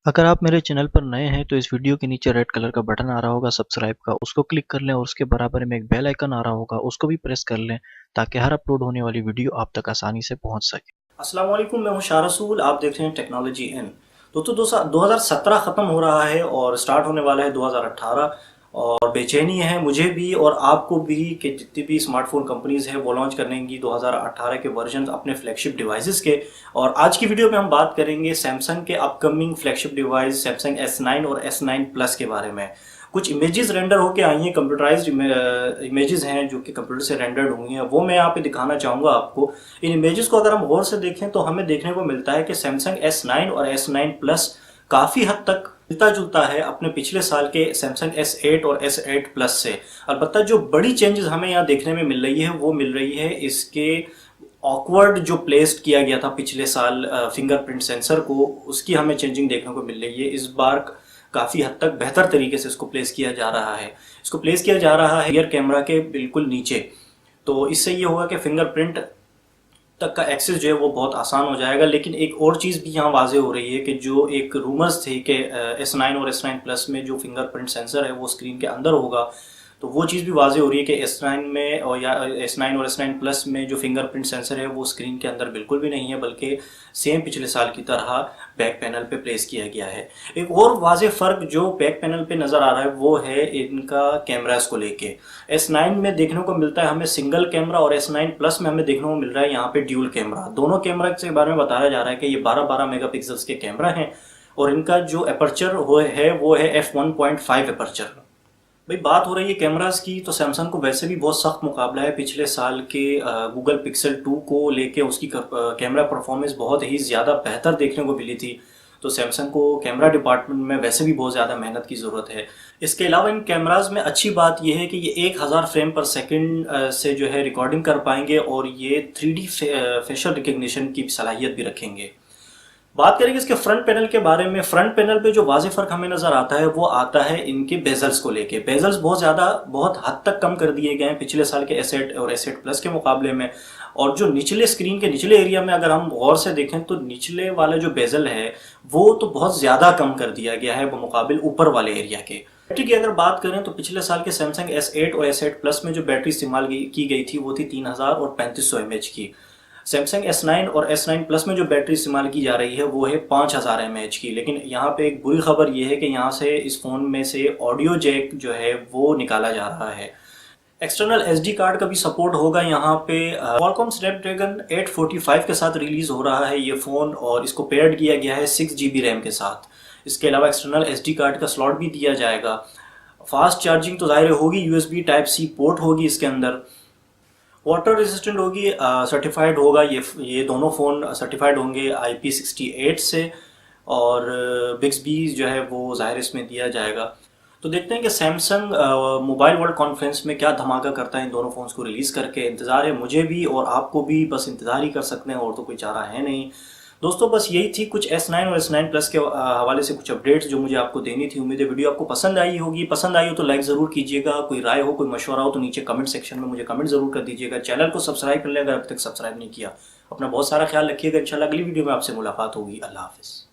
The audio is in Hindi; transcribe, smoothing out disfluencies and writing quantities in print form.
अगर आप मेरे चैनल पर नए हैं तो इस वीडियो के नीचे रेड कलर का बटन आ रहा होगा सब्सक्राइब का, उसको क्लिक कर लें और उसके बराबर में एक बेल आइकन आ रहा होगा, उसको भी प्रेस कर लें ताकि हर अपलोड होने वाली वीडियो आप तक आसानी से पहुंच सके। अस्सलाम वालेकुम, मैं हूं शाह रसूल। आप देख रहे हैं टेक्नोलॉजी इन। तो 2017 ख़त्म हो रहा है और स्टार्ट होने वाला है 2018। और बेचैनी है मुझे भी और आपको भी कि जितनी भी स्मार्टफोन कंपनीज है वो लॉन्च करेंगी 2018 के वर्जन अपने फ्लैगशिप डिवाइसेस के। और आज की वीडियो में हम बात करेंगे सैमसंग के upcoming flagship device Samsung S9 और S9 प्लस के बारे में। कुछ इमेजेस रेंडर होके आई हैं, कंप्यूटराइज्ड इमेजेस हैं जो कि कंप्यूटर से रेंडर्ड हुई हैं, वो मैं यहाँ पे दिखाना चाहूँगा आपको। इन इमेजेस को अगर हम गौर से देखें तो हमें देखने को मिलता है कि सैमसंग S9 और S9 प्लस काफ़ी हद तक मिलता जुलता है अपने पिछले साल के सैमसंग S8 और S8 प्लस से। अलबत्ता जो बड़ी चेंजेस हमें यहाँ देखने में मिल रही है वो मिल रही है इसके ऑकवर्ड जो प्लेस्ड किया गया था पिछले साल फिंगरप्रिंट सेंसर को, उसकी हमें चेंजिंग देखने को मिल रही है। इस बार काफ़ी हद तक बेहतर तरीके से इसको प्लेस किया जा रहा है। इसको प्लेस किया जा रहा है रियर कैमरा के बिल्कुल नीचे। तो इससे ये होगा कि फिंगरप्रिंट तक का एक्सेस जो है वो बहुत आसान हो जाएगा। लेकिन एक और चीज़ भी यहाँ वाजे हो रही है कि जो एक रूमर्स थे कि S9 और S9 प्लस में जो फिंगरप्रिंट सेंसर है वो स्क्रीन के अंदर होगा, तो वो चीज़ भी वाजे हो रही है कि S9 में और या S9 और S9 प्लस में जो फिंगरप्रिंट सेंसर है वो स्क्रीन के अंदर बिल्कुल भी नहीं है, बल्कि सेम पिछले साल की तरह बैक पैनल पे प्लेस किया गया है। एक और वाजे फ़र्क जो बैक पैनल पे नज़र आ रहा है वो है इनका कैमरास को लेके। S9 में देखने को मिलता है हमें सिंगल कैमरा और S9 प्लस में हमें देखने को मिल रहा है यहाँ पे ड्यूल कैमरा। दोनों कैमरा के बारे में बताया जा रहा है कि ये 12-12 मेगापिक्सल्स के कैमरा हैं और इनका जो एपर्चर है वो है f1.5 एपर्चर। भाई बात हो रही है कैमरास की, तो सैमसंग को वैसे भी बहुत सख्त मुकाबला है पिछले साल के गूगल पिक्सल 2 को लेके। उसकी कैमरा परफॉर्मेंस बहुत ही ज़्यादा बेहतर देखने को मिली थी। तो सैमसंग को कैमरा डिपार्टमेंट में वैसे भी बहुत ज़्यादा मेहनत की ज़रूरत है। इसके अलावा इन कैमराज में अच्छी बात यह है कि ये 1000 फ्रेम पर सेकंड से जो है रिकॉर्डिंग कर पाएंगे और ये 3D फेशियल रिकग्निशन की सलाहियत भी रखेंगे। बात करेंगे इसके फ्रंट पैनल के बारे में। फ्रंट पैनल पे जो वाज़ेह फ़र्क हमें नज़र आता है वो आता है इनके बेजल्स को लेके। बेजल्स बहुत हद तक कम कर दिए गए हैं पिछले साल के S8 और S8 प्लस के मुकाबले में। और जो निचले स्क्रीन के निचले एरिया में अगर हम गौर से देखें तो निचले वाला जो बेजल है वो तो बहुत ज़्यादा कम कर दिया गया है मुकाबिल ऊपर वाले एरिया के। बैटरी की अगर बात करें तो पिछले साल के सैमसंग S8 और S8 प्लस में जो बैटरी इस्तेमाल की गई थी वो थी 3000 और 3500 mAh की। सैमसंग S9 और S9 प्लस में जो बैटरी इस्तेमाल की जा रही है वो है 5000 mAh की। लेकिन यहाँ पे एक बुरी खबर ये है कि यहाँ से इस फ़ोन में से ऑडियो जैक जो है वो निकाला जा रहा है। एक्सटर्नल SD कार्ड का भी सपोर्ट होगा यहाँ पे। Qualcomm Snapdragon 845 के साथ रिलीज़ हो रहा है ये फ़ोन और इसको पेयर्ड किया गया है 6GB रैम के साथ। इसके अलावा एक्सटर्नल SD कार्ड का स्लॉट भी दिया जाएगा। फास्ट चार्जिंग तो ज़ाहिर होगी, USB Type-C पोर्ट होगी इसके अंदर। वाटर रेजिस्टेंट होगी, सर्टिफाइड होगा। ये दोनों फ़ोन सर्टिफाइड होंगे IP68 से। और बिक्सबी जो है वो ज़ाहिर इसमें दिया जाएगा। तो देखते हैं कि सैमसंग मोबाइल वर्ल्ड कॉन्फ्रेंस में क्या धमाका करता है इन दोनों फ़ोन्स को रिलीज़ करके। इंतज़ार है मुझे भी और आपको भी, बस इंतज़ार ही कर सकते हैं और तो कोई चारा है नहीं। दोस्तों बस यही थी कुछ S9 और S9 प्लस के हवाले से कुछ अपडेट्स जो मुझे आपको देनी थी। उम्मीद है वीडियो आपको पसंद आई होगी। पसंद आई हो तो लाइक ज़रूर कीजिएगा। कोई राय हो, कोई मशवरा हो तो नीचे कमेंट सेक्शन में मुझे कमेंट ज़रूर कर दीजिएगा। चैनल को सब्सक्राइब कर लें अगर अब तक सब्सक्राइब नहीं किया। अपना बहुत सारा ख्याल रखिएगा। इंशाल्लाह अगली वीडियो में आपसे मुलाकात होगी। अल्लाह हाफ़िज़।